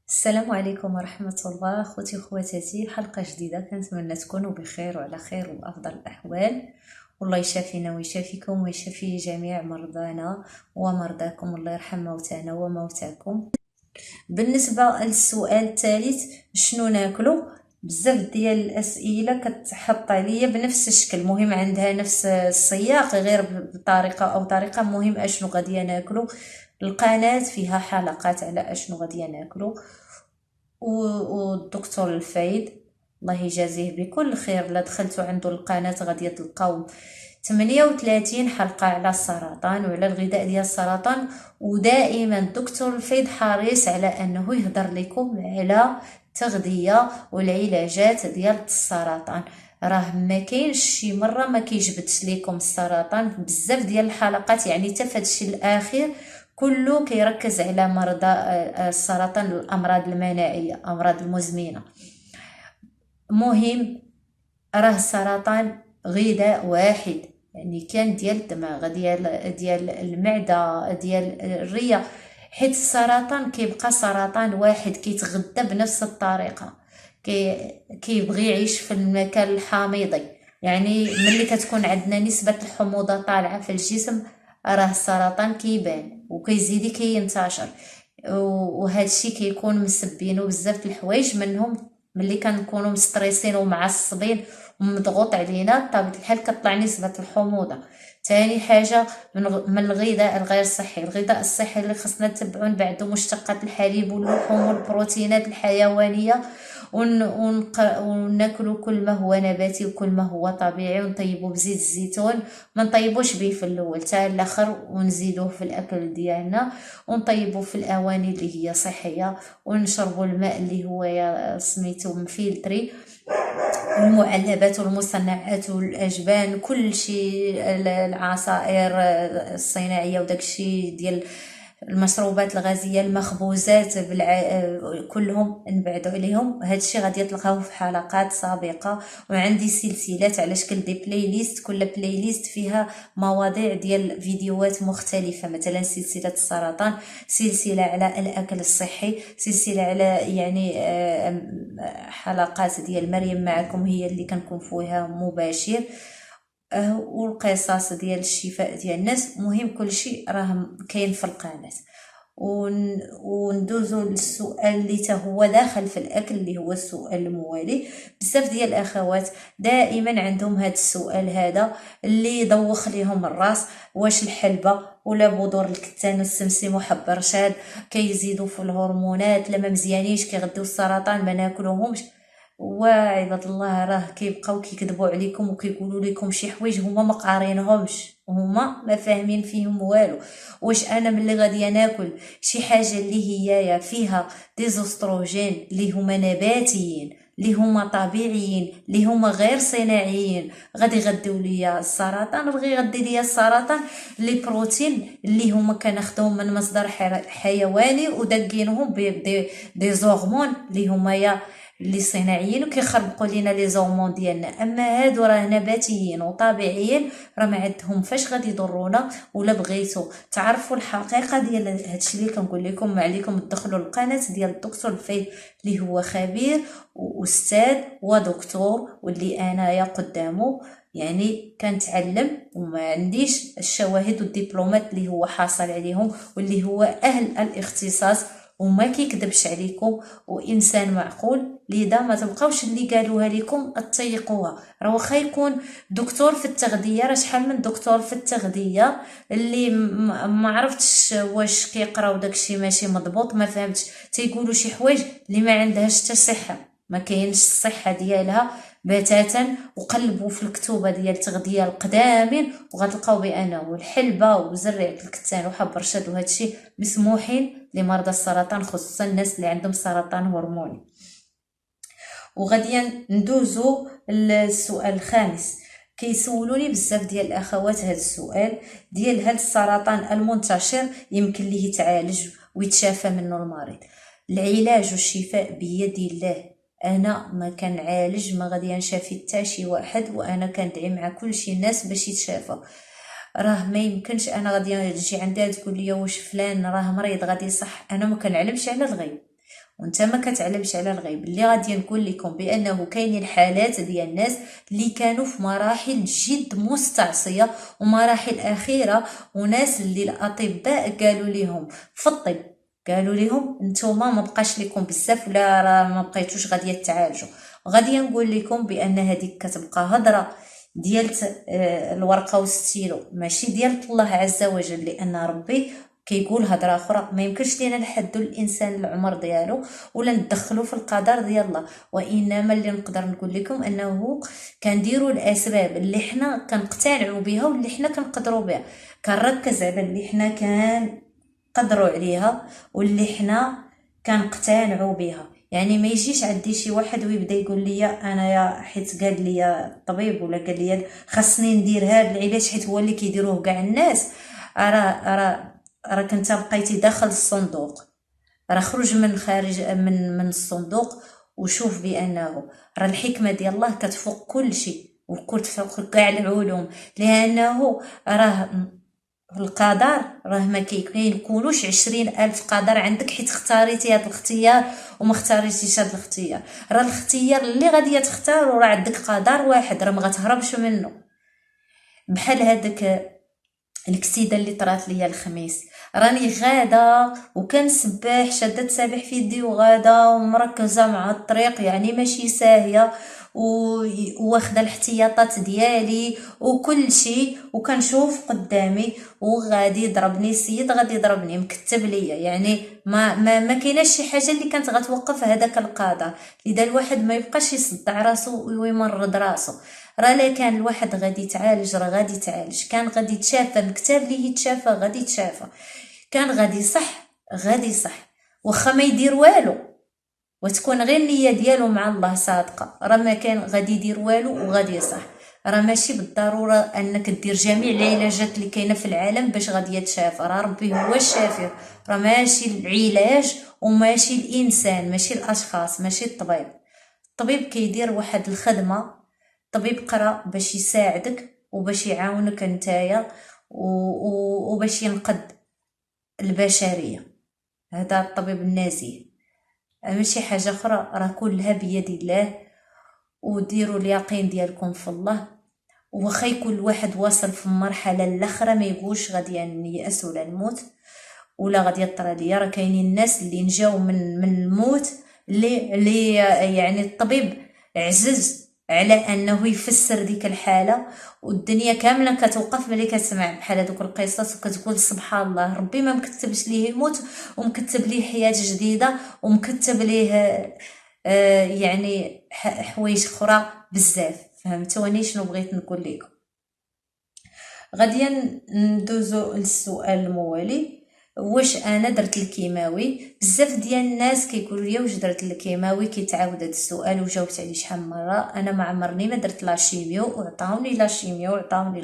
السلام عليكم ورحمة الله خوتي وخواتاتي. حلقة جديدة، كنتمنى تكونوا بخير وعلى خير وأفضل الأحوال. والله يشافينا ويشافيكم ويشافي جميع مرضانا ومرضاكم. الله يرحم موتانا وموتاكم. بالنسبة للسؤال الثالث، شنو ناكلو؟ بزاف ديال الأسئلة كتحط عليا بنفس الشكل، مهم عندها نفس السياق غير بطريقة أو طريقة. مهم أشنو غادي ناكلو. القناة فيها حلقات على أشنو غادي ناكلو، والدكتور الفايد الله يجازيه بكل خير لا دخلتوا عنده القناة غادي تلقاو 38 حلقة على السرطان وعلى الغذاء ديال السرطان. ودائما الدكتور الفايد حريص على انه يهضر لكم على التغذية والعلاجات ديال السرطان. راه ما كاينش شي مره ما كيجبدش لكم السرطان. بزاف ديال الحلقات يعني حتى فهادشي الاخير كله كيركز على مرضى السرطان، الامراض المناعيه، امراض المزمنه. مهم، راه السرطان غذاء واحد، يعني كان ديال الدماغ، ديال المعده، ديال الريه. حيت السرطان كيبقى سرطان واحد كيتغذى بنفس الطريقه، كيبغي يعيش في المكان الحامضي. يعني ملي كتكون عندنا نسبه الحموضه طالعه في الجسم، راه السرطان كيبان وكيزيد كينتشر. وهذا الشيء كيكون مسبينه بزاف الحوايج، منهم ملي كنكونوا مستريسين ومعصبين ومضغوط علينا بطبيعه الحال كطلع نسبه الحموضه. ثاني حاجه من الغذاء الغير صحي. الغذاء الصحي اللي خصنا نتبعوا بعده مشتقات الحليب واللحوم والبروتينات الحيوانيه، وناكلوا كل ما هو نباتي وكل ما هو طبيعي، ونطيبوا بزيت الزيتون، ما نطيبوش به في الاول حتى الاخر، ونزيدوه في الاكل ديالنا، ونطيبوا في الاواني اللي هي صحيه، ونشربوا الماء اللي هو سميتو مفلتري. المعلبات والمصنعات والاجبان كل شيء، العصائر الصناعيه وداك الشيء ديال المشروبات الغازيه، المخبوزات كلهم نبعدوا عليهم. هذا الشيء غادي تلقاوه في حلقات سابقه، وعندي سلسلات على شكل دي بلاي ليست، كل بلاي ليست فيها مواضيع ديال فيديوهات مختلفه. مثلا سلسله السرطان، سلسله على الاكل الصحي، سلسله على يعني حلقات ديال مريم معكم هي اللي كنكون فيها مباشر، والقصص ديال الشفاء ديال الناس. مهم كل شيء راه كاين في القناه. وندوزو للسؤال اللي تا هو داخل في الاكل، اللي هو السؤال الموالي. بزاف ديال الاخوات دائما عندهم هذا السؤال هذا اللي يدوخ ليهم الراس: واش الحلبه ولا بذور الكتان والسمسم وحب الرشاد كيزيدوا في الهرمونات؟ لما مزيانيش كيغديو السرطان ما ناكلوهمش؟ وعباد الله راه كيبقاو كيكذبوا عليكم وكيقولوا لكم شي حوايج هما ما قارينهمش، هما ما فاهمين فيهم والو. واش انا ملي غادي ناكل شي حاجه اللي هي فيها ديزوستروجين اللي هما نباتيين، اللي هما طبيعيين، اللي هما غير صناعيين، غادي يغديو ليا السرطان؟ بغي يغدي ليا السرطان لي بروتين اللي هما كناخذوهم من مصدر حيواني ودقينهم دي زورمون اللي هما يا اللي صناعيين وكيخربقوا لينا لي زورمون ديالنا. اما هادو راه نباتيين وطبيعيين، راه ما عندهم فاش غادي يضرونا. ولا بغيتو تعرفوا الحقيقه ديال هادشي اللي كنقول لكم، ما عليكم تدخلوا القناه ديال الدكتور الفايد اللي هو خبير واستاذ ودكتور، واللي انايا قدامه يعني كنتعلم وما عنديش الشواهد والدبلومات اللي هو حاصل عليهم، واللي هو اهل الاختصاص وما كيكذبش عليكم، وانسان معقول. لذا ما تبقاوش اللي قالوها لكم تطيقوها. راه واخا يكون دكتور في التغذيه، راه شحال من دكتور في التغذيه اللي ما عرفتش واش كيقراو داكشي ماشي مضبوط، ما فهمتش، تيقولوا شي حوايج اللي ما عندهاش حتى صحه، ما كاينش الصحه ديالها بتاتا. وقلبوا في الكتوبه ديال التغذيه القدامين وغتلقاو بانه الحلبه وزريعه الكتان وحب الرشاد وهادشي مسموحين لمرضى السرطان، خصوصا الناس اللي عندهم سرطان هرموني. وغادي ندوزو للسؤال الخامس. كيسولوني بزاف ديال الاخوات هذا السؤال ديال هل السرطان المنتشر يمكن ليه يتعالج ويتشافى منه المريض؟ العلاج والشفاء بيد الله. انا ما كنعالج، ما غادي نشافي حتى شي واحد، وانا كندعي مع كل شي الناس باش يتشافى. راه ما يمكنش انا غادي تجي عندها تقول لي واش فلان راه مريض غادي صح. انا ما كنعلمش على الغيب، وانت ما كتعلمش على الغيب. اللي غادي نقول لكم بانه كاينين حالات ديال الناس اللي كانوا في مراحل جد مستعصيه ومراحل اخيره، وناس اللي الاطباء قالوا لهم في الطب، قالوا لهم نتوما ما بقاش لكم بزاف ولا راه ما بقيتوش غادي تعالجوا. غادي نقول لكم بان هذيك كتبقى هضره ديال الورقه والستيلو، ماشي ديال الله عز وجل، لان ربي كيقول هضره اخرى. ما يمكنش لينا نحدوا الانسان العمر ديالو ولا ندخلوا في القدر ديال الله، وانما اللي نقدر نقول لكم انه كنديروا الاسباب اللي حنا كنقتنعوا بها واللي حنا كنقدروا بها، كنركز على اللي حنا كنقدروا عليها واللي حنا كنقتنعوا بها. يعني ما يجيش عندي شي واحد ويبدا يقول لي انا يا حيت قال لي الطبيب ولا قال لي خاصني ندير هذا العلاج حيت هو اللي كيديروه كاع الناس، راك انت بقيتي داخل الصندوق. راه خرج من خارج من الصندوق وشوف بانه راه الحكمه ديال الله كتفوق كل شيء وكتفوق كاع العلوم، لانه راه القدر راه ما كيكونوش 20,000 قدر عندك حيت اختاريتي هذا الاختيار وما اختاريتيش هذا الاختيار. راه الاختيار اللي غادي تختار وراه عندك قدر واحد راه ما غتهربش منه. بحال هذاك الكسيده اللي طرات ليا الخميس، راني غاده وكنسبح شاده سابح في يدي وغاده ومركزه مع الطريق، يعني ماشي ساهيه واخده الاحتياطات ديالي وكل شيء، وكنشوف قدامي وغادي يضربني السيد، غادي يضربني مكتب ليا. يعني ما كايناش شي حاجه اللي كانت غتوقف هذاك القضاء. اذا الواحد ما يبقاش يصدع راسو ويمرض راسو، راه لا كان الواحد غادي يتعالج راه غادي يتعالج، كان غادي يتشافى الكتاب اللي يتشافى غادي يتشافى، كان غادي صح غادي صح، واخا ما يدير والو وتكون غير النيه ديالو مع الله صادقه، راه ما كان غادي يدير والو وغادي صح. راه ماشي بالضروره انك دير جميع العلاجات اللي كاينه في العالم باش غادي يتشافى، راه ربي هو الشافي، راه ماشي العلاج وماشي الانسان، ماشي الاشخاص، ماشي الطبيب. الطبيب كيدير واحد الخدمه، الطبيب قرا باش يساعدك وباش يعاونك نتايا وباش ينقذ البشريه، هذا الطبيب النازي ماشي حاجه اخرى، راه كلها بيد الله. وديروا اليقين ديالكم في الله، وخا يكون الواحد واصل في مرحله الاخرى ما يقولش غادي نيأس ولا نموت ولا غادي يطرى ليا. راه كاينين الناس اللي نجاو من الموت اللي يعني الطبيب عزز على انه يفسر ديك الحاله، والدنيا كامله كتوقف ملي كتسمع بحال هذوك القصص وكتقول سبحان الله، ربي ما مكتبش ليه يموت ومكتب ليه حياه جديده ومكتب ليه يعني حوايج اخرى بزاف. فهمتوني شنو بغيت نقول لكم؟ غادي ندوزو للسؤال الموالي، واش انا درت الكيماوي؟ بزاف ديال الناس كيقولوا لي واش درت الكيماوي، كيتعاود هذا السؤال وجاوبت عليه شحال من مره. انا ما عمرني ما درت لا شيميو، وعطاوني لا شيميو وعطاوني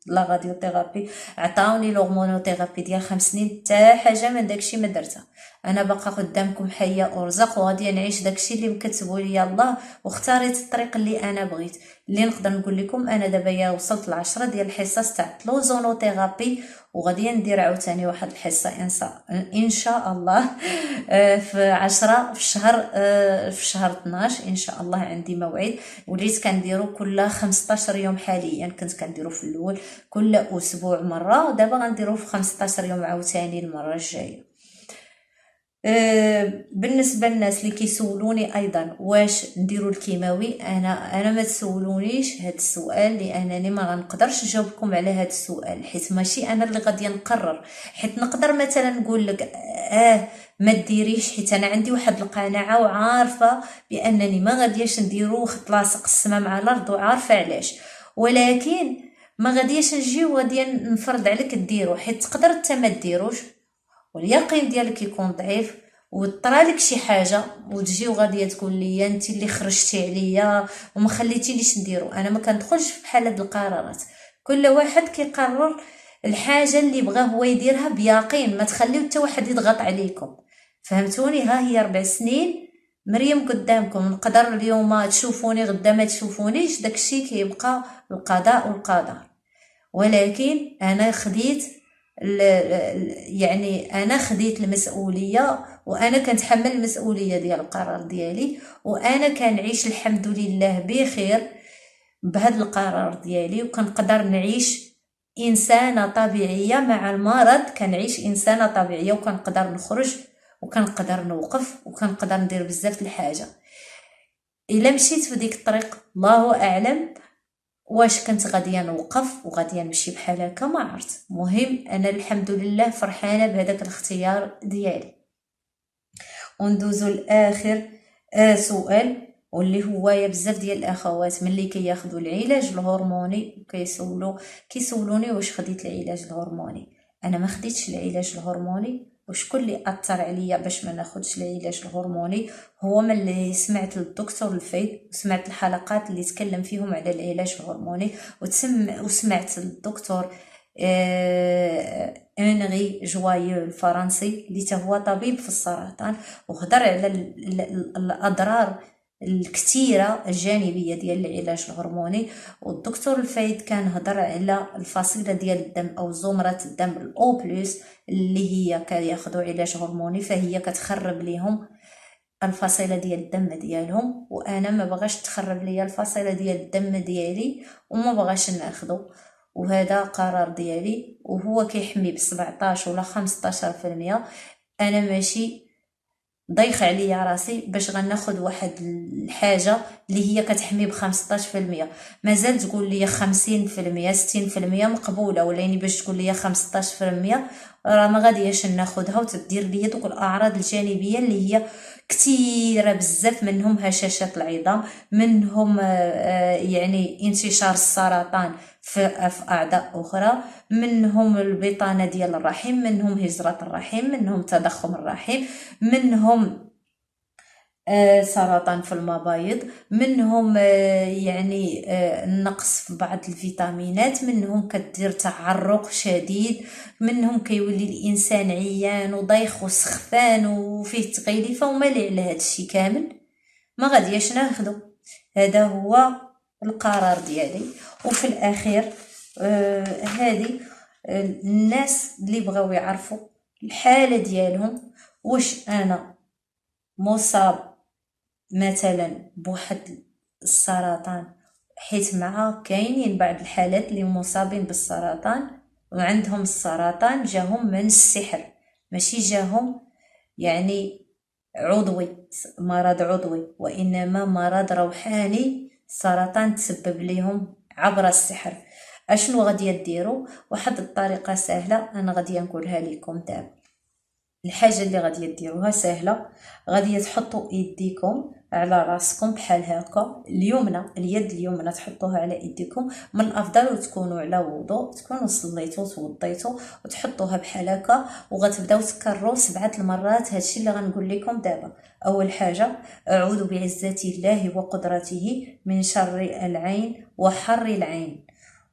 لا راديوثيرابي، عطاوني لوغمونوثيرابي ديال 5 سنين، حتى حاجه من داكشي ما درتها. انا باقا قدامكم حيه ارزق وغادي نعيش داكشي اللي مكتبوا لي الله، واختاريت الطريق اللي انا بغيت. اللي نقدر نقول لكم انا دابا يا وصلت ل10 ديال الحصص تاع لوزونوثيرابي، وغادي ندير عاوتاني واحد الحصه ان شاء الله في 10 في شهر 12 ان شاء الله عندي موعد. وليت كنديرو كل 15 يوم، حاليا كنت كنديرو في الاول كل اسبوع مره، ودابا غنديرو في 15 يوم عاوتاني المره الجايه. بالنسبه للناس اللي كيسولوني ايضا واش نديروا الكيماوي، انا ما تسولونيش هذا السؤال، لانني ما غنقدرش نجاوبكم على هذا السؤال، حيت ماشي انا اللي غادي نقرر. حيت نقدر مثلا نقول لك ما ديريش، حيت انا عندي واحد القناعه وعارفه بانني ما غاديش نديرو خط لاصق السما مع الارض، وعارفه علاش، ولكن ما غاديش نجي وغادي نفرض عليك ديرو، حيت تقدر انت ما ديروش واليقين ديالك يكون ضعيف وطرالك شي حاجه وتجي وغاديه تقول لي انت اللي خرجتي عليا وما خليتينيش نديرو. انا ما كندخلش في بحال هاد القرارات، كل واحد كيقرر الحاجه اللي بغا هو يديرها بيقين، ما تخليو حتى واحد يضغط عليكم. فهمتوني؟ ها هي 4 سنين مريم قدامكم، نقدر اليوم تشوفوني غدا ما تشوفونيش، داكشي كيبقى القضاء والقدر. ولكن انا خديت يعني انا خديت المسؤوليه وانا كنتحمل المسؤوليه ديال القرار ديالي، وانا كنعيش الحمد لله بخير بهذا القرار ديالي، وكنقدر نعيش انسانه طبيعيه مع المرض. كنعيش انسانه طبيعيه وكنقدر نخرج وكنقدر نوقف وكنقدر ندير بزاف الحاجه. الا مشيت في ديك الطريق الله اعلم واش كنت غاديه نوقف وغاديه نمشي بحال هكا، ما عرفت. مهم انا الحمد لله فرحانه بهذاك الاختيار ديالي. وندوزو لاخر سؤال، واللي هو يا بزاف ديال الاخوات ملي كياخذوا العلاج الهرموني كيسولوني واش خديت العلاج الهرموني. انا ما خديتش العلاج الهرموني. وشكون اللي اثر عليا باش ما ناخذش العلاج الهرموني؟ هو ملي سمعت الدكتور الفيد وسمعت الحلقات اللي تكلم فيهم على العلاج الهرموني، وسمعت الدكتور انغي جوايو الفرنسي اللي هو طبيب في السرطان، وهضر على الاضرار الكثيره الجانبيه ديال العلاج الهرموني. والدكتور الفايد كان هضر على الفصيله ديال الدم او زمره الدم الاو بلس اللي هي كياخذوا علاج هرموني، فهي كتخرب ليهم الفصيله ديال الدم ديالهم. وانا ما بغاش تخرب ليا الفصيله ديال الدم ديالي وما بغاش ناخذه، وهذا قرار ديالي وهو كيحمي ب 17 ولا 15%. انا ماشي ضيق عليا راسي باش غناخذ واحد الحاجه اللي هي كتحمي ب 15%. مازال تقول لي 50% 60% مقبوله، ولكن باش تقول لي 15% راه ما غادياش ناخذها وتدير لي دوك الاعراض الجانبيه اللي هي كثيره بزاف. منهم هشاشات العظام، منهم يعني انتشار السرطان في اعضاء اخرى، منهم البطانه ديال الرحم، منهم هجره الرحم، منهم تضخم الرحم، منهم سرطان في المبايض، منهم يعني النقص في بعض الفيتامينات، منهم كدير تعرق شديد، منهم كيولي الانسان عيان وضيخ وسخفان وفيه تغيلفه. ومالي على هذا الشيء كامل ما غادياش ناخذو. هذا هو القرار ديالي. وفي الاخير هذه الناس اللي بغاو يعرفوا الحاله ديالهم، واش انا مصاب مثلا بواحد السرطان، حيت مع كاينين بعض الحالات اللي مصابين بالسرطان وعندهم السرطان جاهم من السحر، ماشي جاهم يعني عضوي مرض عضوي، وانما مرض روحاني. سرطان تسبب لهم عبر السحر. اشنو غادي ديروا؟ واحد الطريقه سهله انا غادي نقولها لكم دابا. الحاجه اللي غادي ديروها سهله، غادي تحطوا يديكم على راسكم بحال هكا، اليد اليمنى تحطوها على ايديكم. من الافضل تكونوا على وضوء، تكونوا صليتوا توضيتوا وتحطوها بحال هكا، وغتبداو تكرروا 7 المرات هادشي اللي غنقول لكم دابا. اول حاجه، اعوذ بعزه الله وقدرته من شر العين وحر العين.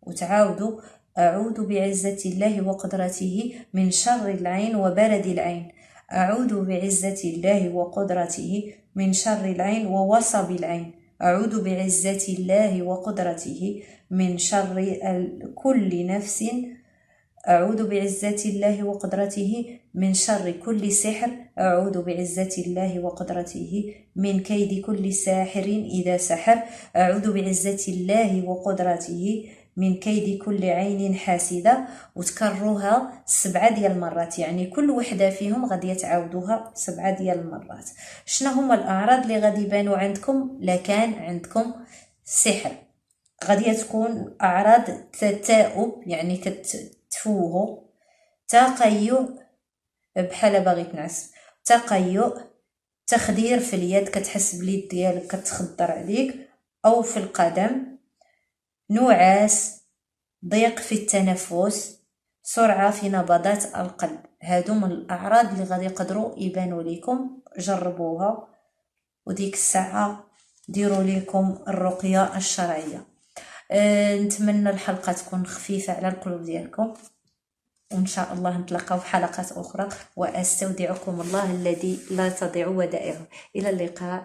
وتعاودوا أعوذ بعزة الله وقدرته من شر العين وبرد العين. أعوذ بعزة الله وقدرته من شر العين ووصب العين. أعوذ بعزة الله وقدرته من شر كل نفس. أعوذ بعزة الله وقدرته من شر كل سحر. أعوذ بعزة الله وقدرته من كيد كل ساحر إذا سحر. أعوذ بعزة الله وقدرته من كيد كل عين حاسدة. وتكرروها 7 ديال المرات، يعني كل وحده فيهم غادي تعاودوها 7 ديال المرات. شنو هما الاعراض اللي غادي يبانوا عندكم؟ لا كان عندكم سحر، غادي تكون اعراض تثاؤب، يعني كتفوهوا، تقيؤ بحال باغي تنعس، تقيؤ، تخدير في اليد، كتحس باليد ديالك كتخدر عليك او في القدم، نعاس، ضيق في التنفس، سرعة في نبضات القلب. هادو من الأعراض اللي غادي يقدروا يبانوا لكم. جربوها وديك الساعة ديروا لكم الرقية الشرعية. نتمنى الحلقة تكون خفيفة على القلوب ديالكم، وإن شاء الله نتلاقاو في حلقات أخرى، وأستودعكم الله الذي لا تضيع ودائعه. إلى اللقاء.